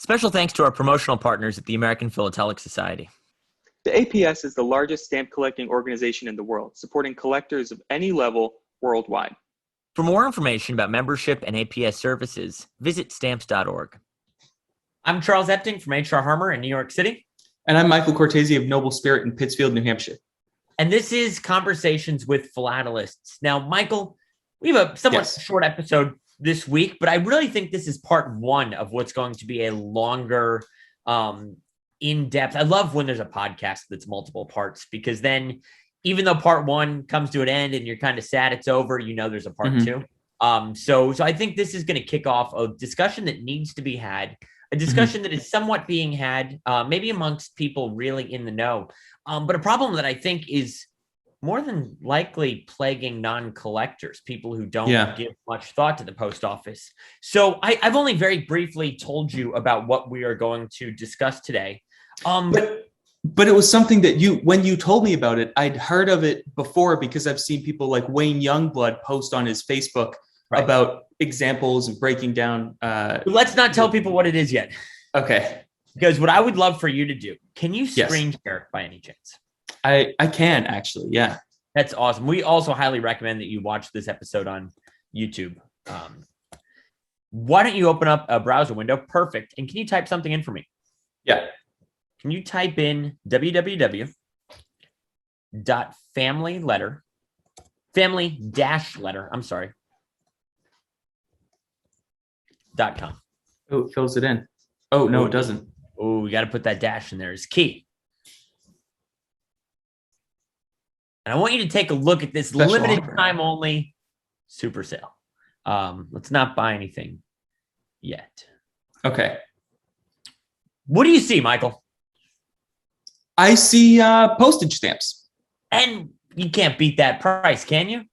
Special thanks to our promotional partners at the American Philatelic Society. The APS is the largest stamp collecting organization in the world, supporting collectors of any level worldwide. For more information about membership and APS services, visit stamps.org. I'm Charles Epting from H.R. Harmer in New York City. And I'm Michael Cortese of Noble Spirit in Pittsfield, New Hampshire. And this is Conversations with Philatelists. Now, Michael, we have a somewhat short episode this week, but I really think this is part one of what's going to be a longer, in-depth. I love when there's a podcast that's multiple parts, because then even though part one comes to an end and you're kind of sad it's over, you know there's a part two. So I think this is going to kick off a discussion that needs to be had, a discussion that is somewhat being had, maybe amongst people really in the know, but a problem that I think is more than likely plaguing non-collectors, people who don't give much thought to the post office. So I've only very briefly told you about what we are going to discuss today. But it was something that when you told me about it, I'd heard of it before because I've seen people like Wayne Youngblood post on his Facebook about examples and breaking down. Let's not tell people what it is yet. Okay. Because what I would love for you to do, can you screen share by any chance? I can actually, yeah. That's awesome. We also highly recommend that you watch this episode on YouTube. Why don't you open up a browser window? Perfect. And can you type something in for me? Yeah. Can you type in www.family-letter, .com. Oh, it fills it in. Oh, no, it doesn't. Oh, you got to put that dash in there. It's key. And I want you to take a look at this limited time only super sale. Let's not buy anything yet. Okay. What do you see, Michael? I see postage stamps. And you can't beat that price, can you?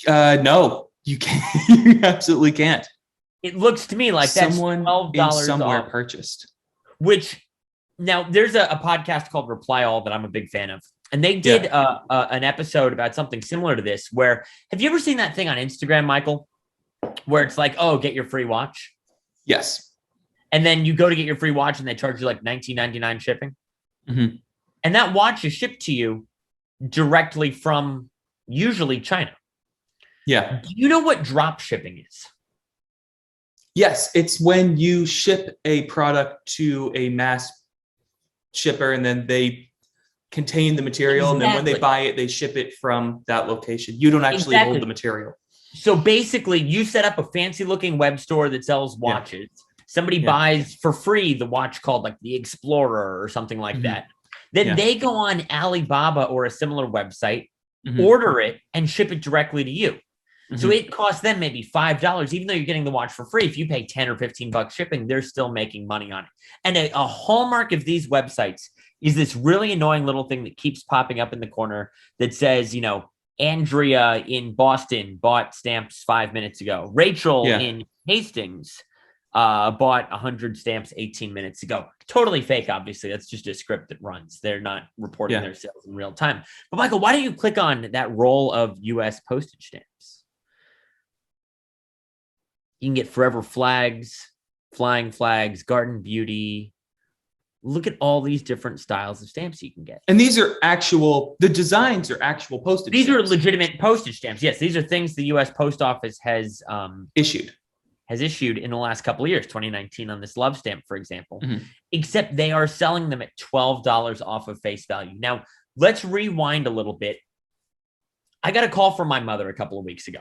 No, you can't. You absolutely can't. It looks to me like that's $12 somewhere off, purchased. Which now there's a podcast called Reply All that I'm a big fan of. And they did an episode about something similar to this, where have you ever seen that thing on Instagram, Michael, where it's like, oh, get your free watch? Yes. And then you go to get your free watch and they charge you like $19.99 shipping. Mm-hmm. And that watch is shipped to you directly from usually China. Yeah. Do you know what drop shipping is? Yes. It's when you ship a product to a mass shipper and then they contain the material, and then when they buy it, they ship it from that location. You don't actually hold the material. So basically, you set up a fancy looking web store that sells watches. Somebody buys for free the watch called like the Explorer or something like that. Then they go on Alibaba or a similar website, order it, and ship it directly to you. So it costs them maybe $5, even though you're getting the watch for free. If you pay 10 or 15 bucks shipping, they're still making money on it. And a hallmark of these websites is this really annoying little thing that keeps popping up in the corner that says, you know, Andrea in Boston bought stamps 5 minutes ago. Rachel in Hastings bought 100 stamps 18 minutes ago. Totally fake, obviously. That's just a script that runs. They're not reporting their sales in real time. But Michael, why don't you click on that roll of U.S. postage stamps? You can get Forever Flags, Flying Flags, Garden Beauty. Look at all these different styles of stamps you can get. And these are the designs are actual postage stamps. These are legitimate postage stamps. Yes, these are things the U.S. Post Office has issued in the last couple of years, 2019 on this love stamp, for example, except they are selling them at $12 off of face value. Now, let's rewind a little bit. I got a call from my mother a couple of weeks ago.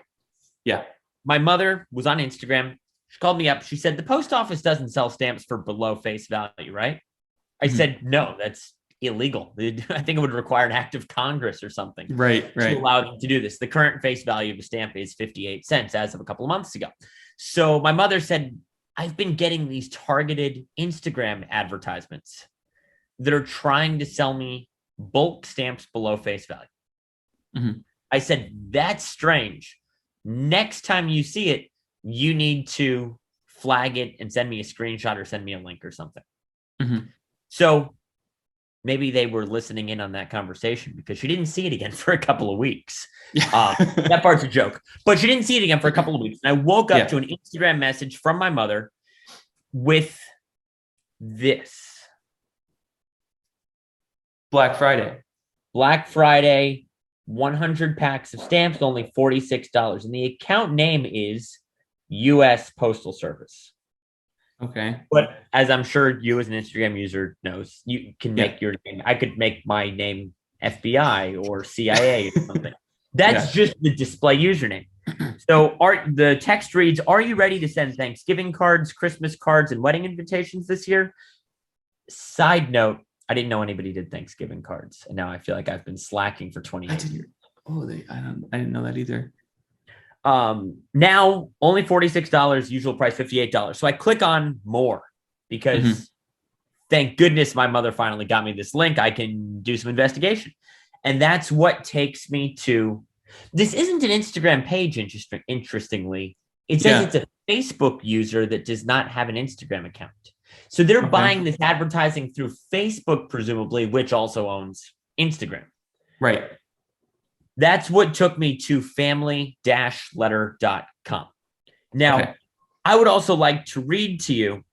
Yeah. My mother was on Instagram. She called me up. She said, the post office doesn't sell stamps for below face value, right? I said, no, that's illegal. I think it would require an act of Congress or something to allow them to do this. The current face value of a stamp is 58 cents as of a couple of months ago. So my mother said, I've been getting these targeted Instagram advertisements that are trying to sell me bulk stamps below face value. I said, that's strange. Next time you see it, you need to flag it and send me a screenshot or send me a link or something. So maybe they were listening in on that conversation because she didn't see it again for a couple of weeks. That part's a joke, but she didn't see it again for a couple of weeks. And I woke up to an Instagram message from my mother with this. Black Friday. Black Friday, 100 packs of stamps, only $46. And the account name is U.S. Postal Service. Okay. But as I'm sure you as an Instagram user knows, you can make your name. I could make my name FBI or CIA or something. That's just the display username. So the text reads, are you ready to send Thanksgiving cards, Christmas cards, and wedding invitations this year? Side note, I didn't know anybody did Thanksgiving cards. And now I feel like I've been slacking for 28 years. Oh, I didn't know that either. Now only $46, usual price $58. So I click on more because thank goodness my mother finally got me this link. I can do some investigation. And that's what takes me to, this isn't an Instagram page, interestingly. It says it's a Facebook user that does not have an Instagram account. So they're buying this advertising through Facebook, presumably, which also owns Instagram. Right. That's what took me to family-letter.com. Now, I would also like to read to you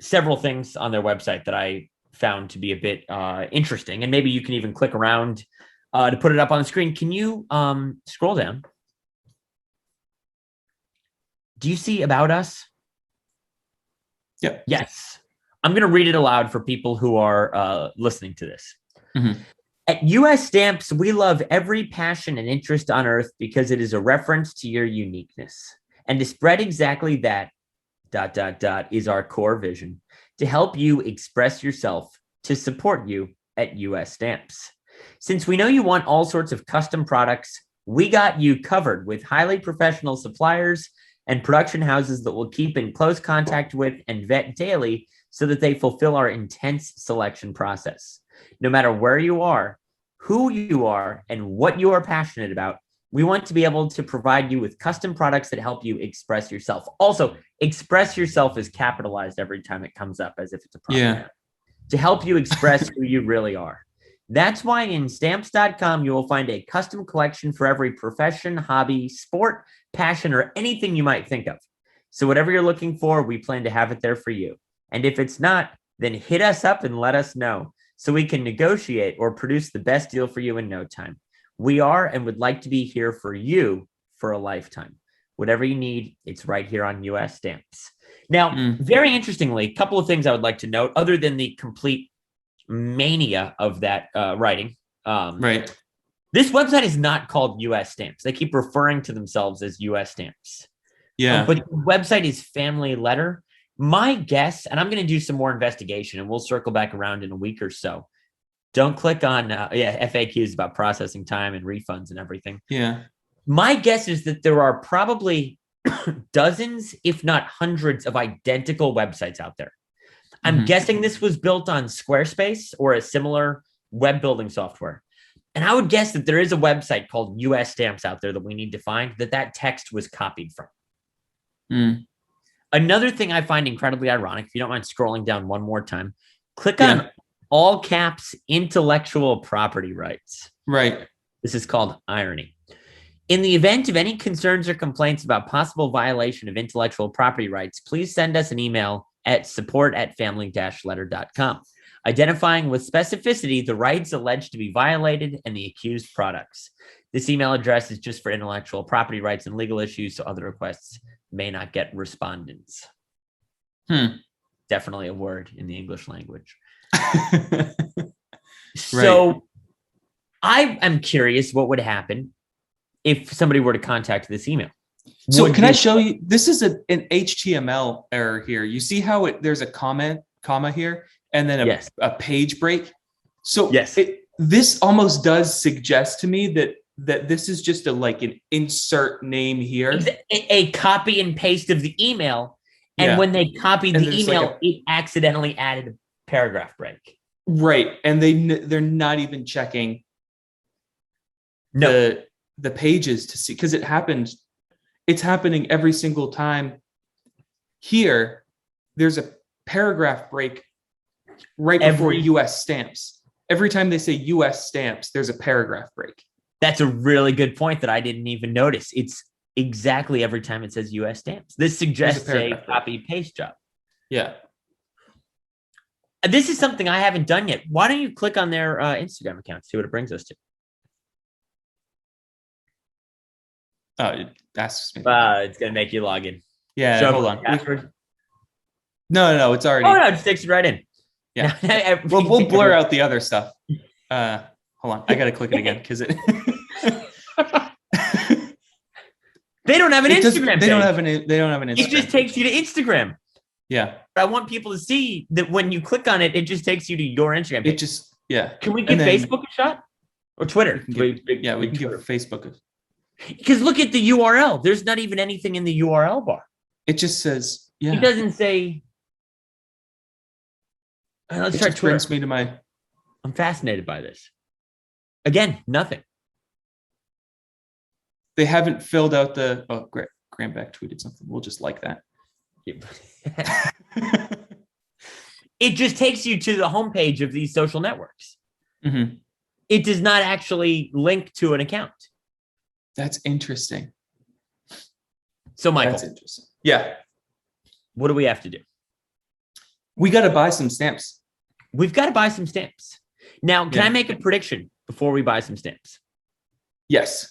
several things on their website that I found to be a bit interesting. And maybe you can even click around to put it up on the screen. Can you scroll down? Do you see About Us? Yep. Yes. I'm going to read it aloud for people who are listening to this. At U.S. Stamps, we love every passion and interest on earth because it is a reference to your uniqueness. And to spread exactly that, ... is our core vision. To help you express yourself, to support you at U.S. Stamps. Since we know you want all sorts of custom products, we got you covered with highly professional suppliers and production houses that will keep in close contact with and vet daily so that they fulfill our intense selection process. No matter where you are, who you are, and what you are passionate about, we want to be able to provide you with custom products that help you express yourself. Also, express yourself is capitalized every time it comes up as if it's a problem. To help you express who you really are. That's why in stamps.com, you will find a custom collection for every profession, hobby, sport, passion, or anything you might think of. So whatever you're looking for, we plan to have it there for you. And if it's not, then hit us up and let us know so we can negotiate or produce the best deal for you in no time. We are and would like to be here for you for a lifetime. Whatever you need, it's right here on U.S. Stamps. Now, very interestingly, a couple of things I would like to note, other than the complete mania of that writing. This website is not called U.S. Stamps. They keep referring to themselves as U.S. Stamps. But the website is Family Letter. My guess, and I'm going to do some more investigation, and we'll circle back around in a week or so. Don't click on FAQs about processing time and refunds and everything. My guess is that there are probably dozens, if not hundreds, of identical websites out there. I'm guessing this was built on Squarespace or a similar web building software. And I would guess that there is a website called US Stamps out there that we need to find that text was copied from. Another thing I find incredibly ironic, if you don't mind scrolling down one more time, click on all caps intellectual property rights. This is called irony. In the event of any concerns or complaints about possible violation of intellectual property rights, please send us an email at support@family-letter.com, identifying with specificity the rights alleged to be violated and the accused products. This email address is just for intellectual property rights and legal issues, so other requests may not get respondents. Definitely a word in the English language. So I am curious what would happen if somebody were to contact this email. So can I show you? This is an HTML error here. You see how there's a comma here and then a page break? So this almost does suggest to me that this is just an insert name here. A copy and paste of the email. And when they copied the email, it accidentally added a paragraph break. And they're not even checking the pages to see, because it's happening every single time. Here, there's a paragraph break right before US Stamps. Every time they say US Stamps, there's a paragraph break. That's a really good point that I didn't even notice. It's exactly every time it says US Stamps. This suggests a copy paste job. Yeah. This is something I haven't done yet. Why don't you click on their Instagram account, see what it brings us to? Oh, it asks me. It's going to make you log in. Yeah, hold on. No, it's already. Oh, no, it just takes it right in. Yeah. we'll blur out the other stuff. Hold on. I got to click it again because it. They don't have an Instagram. They don't have an Instagram. It just takes you to Instagram. Yeah. I want people to see that when you click on it, it just takes you to your Instagram page. It just, yeah. Can we give Facebook a shot? Or Twitter? We can give Facebook a. Because look at the URL. There's not even anything in the URL bar. It just says, yeah. It doesn't say. Let's try Twitter. Brings me to my. I'm fascinated by this. Again, nothing. They haven't filled out the. Oh, great. Graham Beck tweeted something. We'll just like that. It just takes you to the homepage of these social networks. Mm-hmm. It does not actually link to an account. That's interesting. So, Michael. That's interesting. Yeah. What do we have to do? We got to buy some stamps. We've got to buy some stamps. Now, can I make a prediction before we buy some stamps? Yes.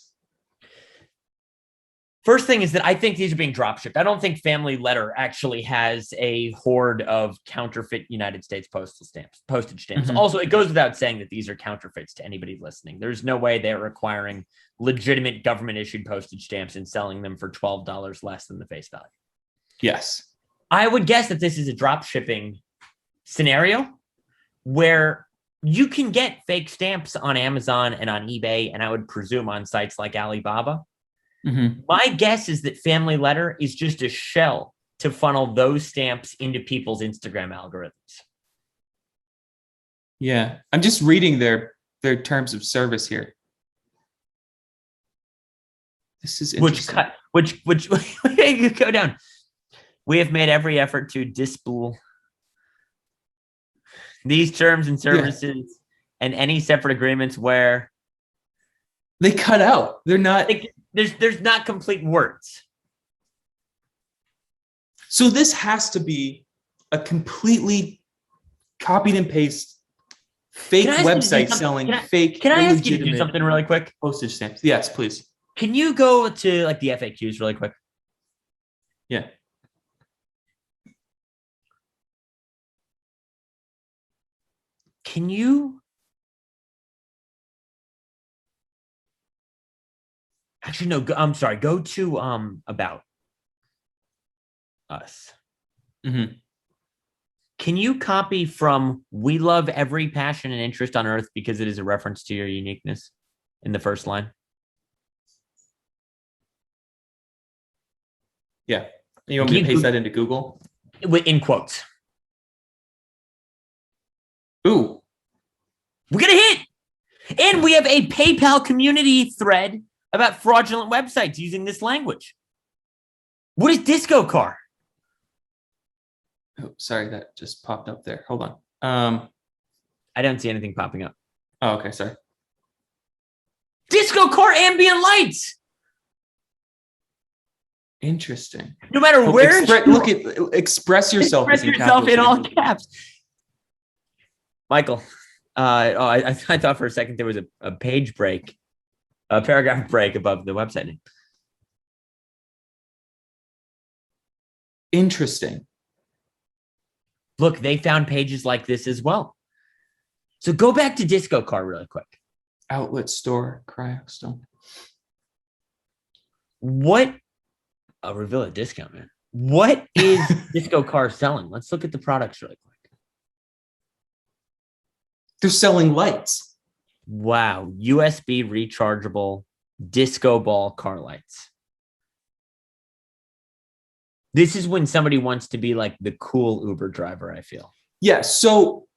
First thing is that I think these are being drop shipped. I don't think Family Letter actually has a horde of counterfeit United States postage stamps. Mm-hmm. Also, it goes without saying that these are counterfeits to anybody listening. There's no way they're requiring legitimate government issued postage stamps and selling them for $12 less than the face value. Yes. I would guess that this is a drop shipping scenario where you can get fake stamps on Amazon and on eBay, and I would presume on sites like Alibaba. Mm-hmm. My guess is that Family Letter is just a shell to funnel those stamps into people's Instagram algorithms. Yeah, I'm just reading their terms of service here. This is interesting. Which you go down. We have made every effort to dispool these terms and services and any separate agreements where they cut out. They're not. There's not complete words. So this has to be a completely copied and paste fake website selling fake. Can I ask you to do something really quick? Postage stamps. Yes, please. Can you go to like the FAQs really quick? Yeah. Can you? Actually, no. I'm sorry. Go to about us. Mm-hmm. Can you copy from "We love every passion and interest on earth because it is a reference to your uniqueness" in the first line? Yeah. You want me to paste that into Google? In quotes. Ooh. We're gonna hit, and we have a PayPal community thread about fraudulent websites using this language. What is Disco Car? Oh, sorry, that just popped up there. Hold on. I don't see anything popping up. Oh, okay, sorry. Disco Car ambient lights. Interesting. No matter where. Express yourself. Express yourself in all caps. Michael, I thought for a second there was a page break. A paragraph break above the website name. Interesting. Look, they found pages like this as well. So go back to Disco Car really quick. Outlet store, Cryostone. What? I'll reveal a discount, man. What is Disco Car selling? Let's look at the products really quick. They're selling lights. Wow. USB rechargeable disco ball car lights. This is when somebody wants to be like the cool Uber driver, I feel. Yeah. So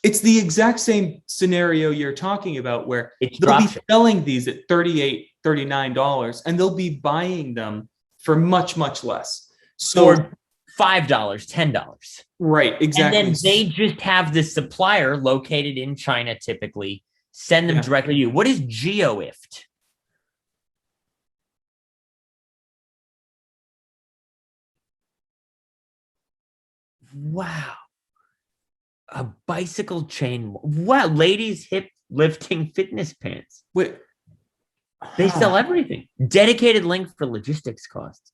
it's the exact same scenario you're talking about where they'll be selling these at $38, $39, and they'll be buying them for much, much less. So for $5, $10. Right. Exactly. And then they just have the supplier located in China, typically, send them directly to you. What is GeoIft? Wow. A bicycle chain. Wow. Ladies hip lifting fitness pants. Wait. They sell everything. Dedicated link for logistics costs.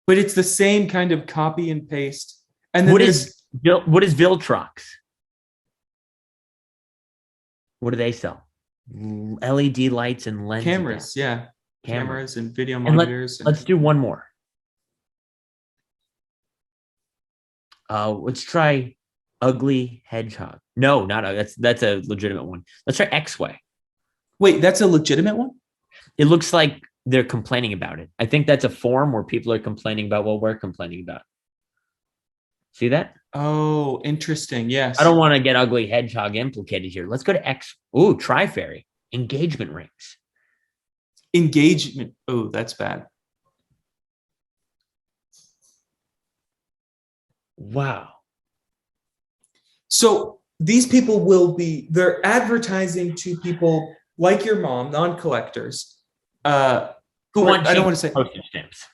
But it's the same kind of copy and paste. And then what is Viltrox? What do they sell? LED lights and lenses. Cameras, yeah. Cameras and video And monitors. let's do one more. Let's try Ugly Hedgehog. No, not that's a legitimate one. Let's try X-Way. Wait, that's a legitimate one? It looks like they're complaining about it. I think that's a forum where people are complaining about what we're complaining about. See that? Oh, interesting. Yes. I don't want to get Ugly Hedgehog implicated here. Let's go to X. Ooh, Tri-Fairy. Engagement rings. Engagement. Oh, that's bad. Wow. So these people they're advertising to people like your mom, non-collectors, who want I don't want to say postage stamps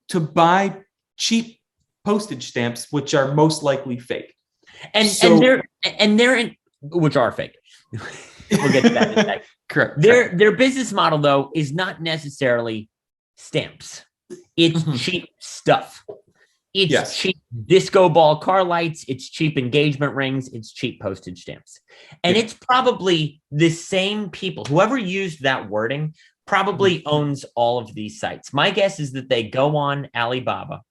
to buy cheap postage stamps, which are most likely fake. and they're in, which are fake. We'll get to that in a sec. Correct. Their business model though is not necessarily stamps. It's cheap stuff. It's cheap disco ball car lights. It's cheap engagement rings. It's cheap postage stamps. And it's probably the same people. Whoever used that wording probably owns all of these sites. My guess is that they go on Alibaba.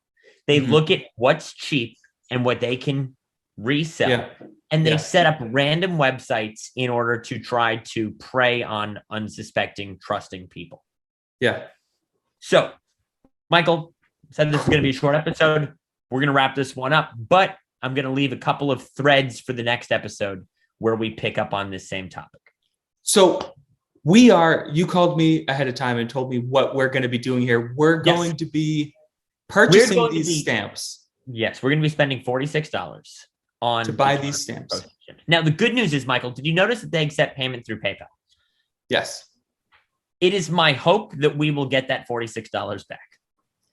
They look at what's cheap and what they can resell. Yeah. And they set up random websites in order to try to prey on unsuspecting, trusting people. Yeah. So, Michael said this is going to be a short episode. We're going to wrap this one up, but I'm going to leave a couple of threads for the next episode where we pick up on this same topic. So you called me ahead of time and told me what we're going to be doing here. We're going to be purchasing these stamps. Yes, we're going to be spending $46 to buy these stamps. Now, the good news is, Michael, did you notice that they accept payment through PayPal? Yes. It is my hope that we will get that $46 back.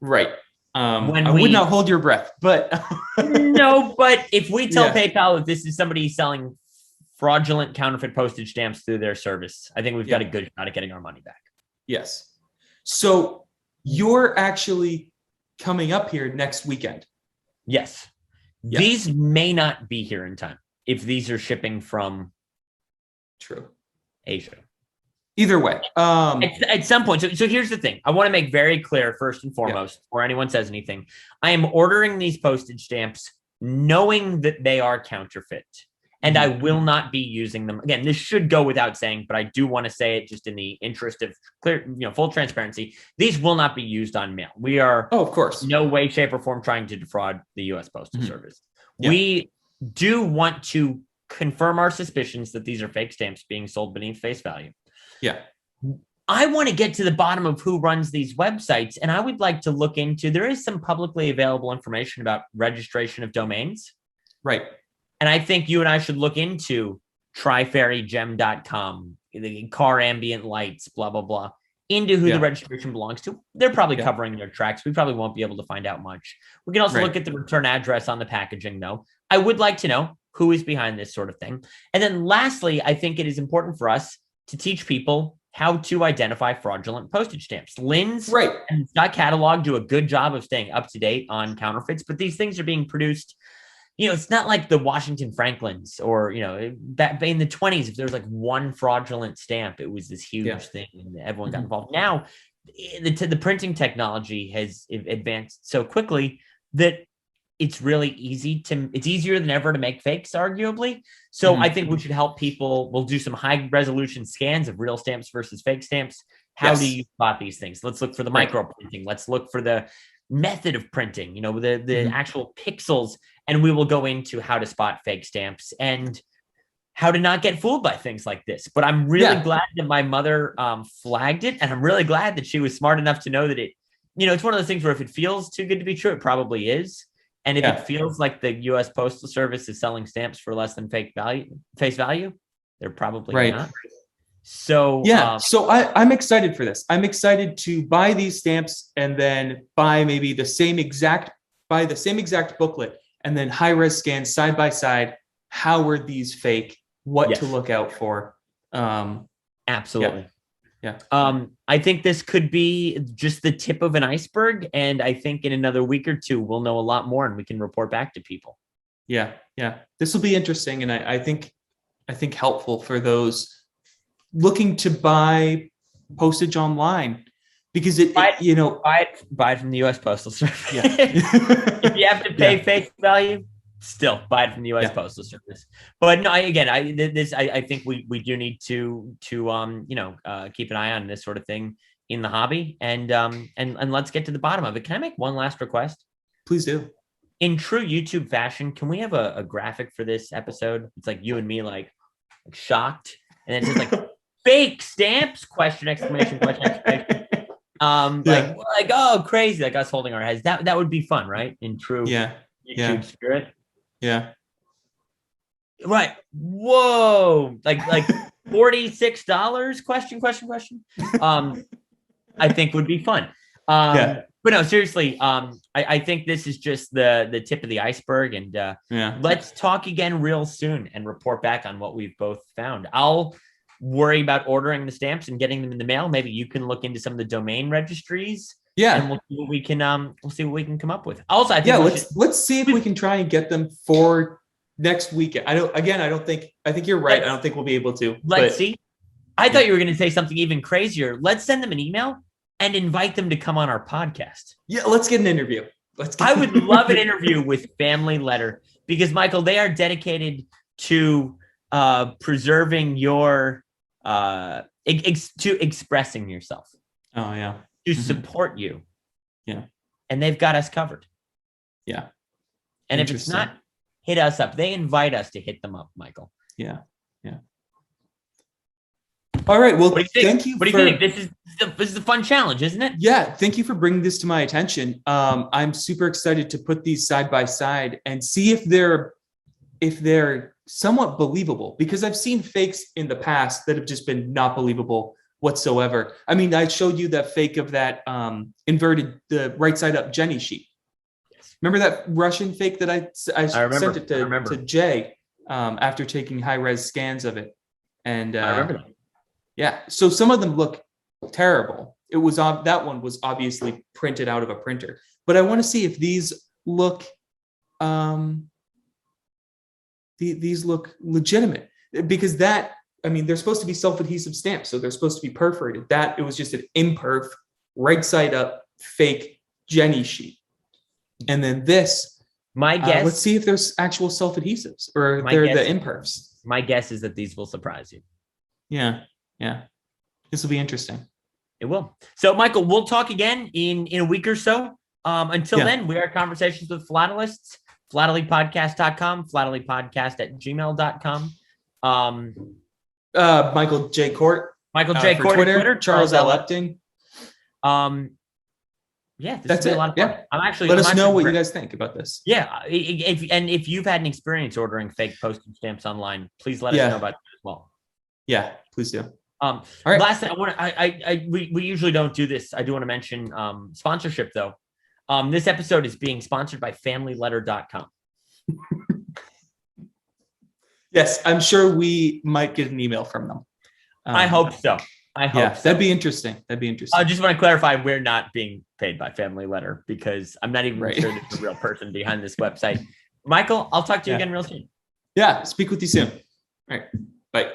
Right. I would not hold your breath, but no, but if we tell PayPal that this is somebody selling fraudulent counterfeit postage stamps through their service, I think we've got a good shot at getting our money back. Yes. So you're actually coming up here next weekend. Yes. These may not be here in time if these are shipping from Asia. Either way. At some point. So here's the thing. I want to make very clear, first and foremost, before anyone says anything. I am ordering these postage stamps knowing that they are counterfeit. And I will not be using them. Again, this should go without saying, but I do want to say it just in the interest of clear, full transparency. These will not be used on mail. We are, of course, no way, shape, or form trying to defraud the U.S. Postal Service. Yeah. We do want to confirm our suspicions that these are fake stamps being sold beneath face value. Yeah. I want to get to the bottom of who runs these websites, and I would like to look into, there is some publicly available information about registration of domains. Right. And I think you and I should look into trifairygem.com, the car ambient lights, blah, blah, blah, into who the registration belongs to. They're probably covering their tracks. We probably won't be able to find out much. We can also look at the return address on the packaging, though. I would like to know who is behind this sort of thing. And then lastly, I think it is important for us to teach people how to identify fraudulent postage stamps. Lynn's and Scott Catalog do a good job of staying up to date on counterfeits, but these things are being produced. It's not like the Washington Franklins or, back in the 20s, if there was like one fraudulent stamp, it was this huge thing and everyone got involved. Now, the printing technology has advanced so quickly that it's really it's easier than ever to make fakes, arguably. So I think we should help people. We'll do some high resolution scans of real stamps versus fake stamps. How do you spot these things? Let's look for the micro printing. Let's look for the method of printing, the actual pixels. And we will go into how to spot fake stamps and how to not get fooled by things like this. But I'm really glad that my mother flagged it. And I'm really glad that she was smart enough to know that it, it's one of those things where if it feels too good to be true, it probably is. And if it feels like the U.S. Postal Service is selling stamps for less than face value, they're probably not. So so I'm excited for this. I'm excited to buy these stamps and then buy maybe the same exact booklet and then high-res scans side by side. How are these fake? What to look out for? Absolutely. Yeah. I think this could be just the tip of an iceberg, and I think in another week or two we'll know a lot more, and we can report back to people. Yeah. This will be interesting, and I think helpful for those looking to buy postage online, because buy it from the U.S. Postal Service. Yeah. If you have to pay face value, still buy it from the U.S. Postal Service. But no, I think we do need to keep an eye on this sort of thing in the hobby, and let's get to the bottom of it. Can I make one last request? Please do. In true YouTube fashion, can we have a graphic for this episode? It's like you and me, like shocked, and then just like fake stamps, exclamation. Like oh, crazy, like us holding our heads. That would be fun, right? In true YouTube spirit. Yeah. Right. Whoa. Like $46? Question. I think would be fun. But no, seriously, I think this is just the tip of the iceberg, and let's talk again real soon and report back on what we've both found. I'll worry about ordering the stamps and getting them in the mail. Maybe you can look into some of the domain registries. Yeah, and we'll see what we can come up with. Also, I think let's see if we can try and get them for next weekend. I think you're right. I don't think we'll be able to. Let's see. I thought you were going to say something even crazier. Let's send them an email and invite them to come on our podcast. Yeah, let's get an interview. I would love an interview with Family Letter, because Michael, they are dedicated to preserving your to expressing yourself. Oh yeah. To support you. Yeah. And they've got us covered. Yeah. And if it's not, hit us up. They invite us to hit them up, Michael. Yeah. All right. Well, thank you. What do you think? This is a fun challenge, isn't it? Yeah. Thank you for bringing this to my attention. I'm super excited to put these side by side and see if they're somewhat believable, because I've seen fakes in the past that have just been not believable whatsoever. I mean, I showed you that fake of that inverted, the right side up Jenny sheet. Yes. Remember that Russian fake that I sent it to Jay after taking high res scans of it, and I remember that. Yeah, so some of them look terrible. It was that one was obviously printed out of a printer, but I want to see if these look these look legitimate, because they're supposed to be self-adhesive stamps, so they're supposed to be perforated. It was just an imperf, right side up, fake Jenny sheet. And then this, my guess. Let's see if there's actual self-adhesives or they're the imperfs. My guess is that these will surprise you. Yeah. This will be interesting. It will. So, Michael, we'll talk again in a week or so. Until then, we are Conversations with Philatelists. Philatelypodcast.com, philatelypodcast@gmail.com. Michael J. Court. Michael J. Court Twitter. Charles L. Epting. This that's it. A lot of fun. Let us know what you guys think about this. Yeah, if you've had an experience ordering fake postage stamps online, please let us know about that as well. Yeah, please do. All right. Last thing, we usually don't do this. I do want to mention sponsorship though. This episode is being sponsored by FamilyLetter.com. Yes, I'm sure we might get an email from them. I hope so. That'd be interesting. I just want to clarify, we're not being paid by Family Letter, because I'm not even sure there's a real person behind this website. Michael, I'll talk to you again real soon. Yeah, speak with you soon. All right, bye.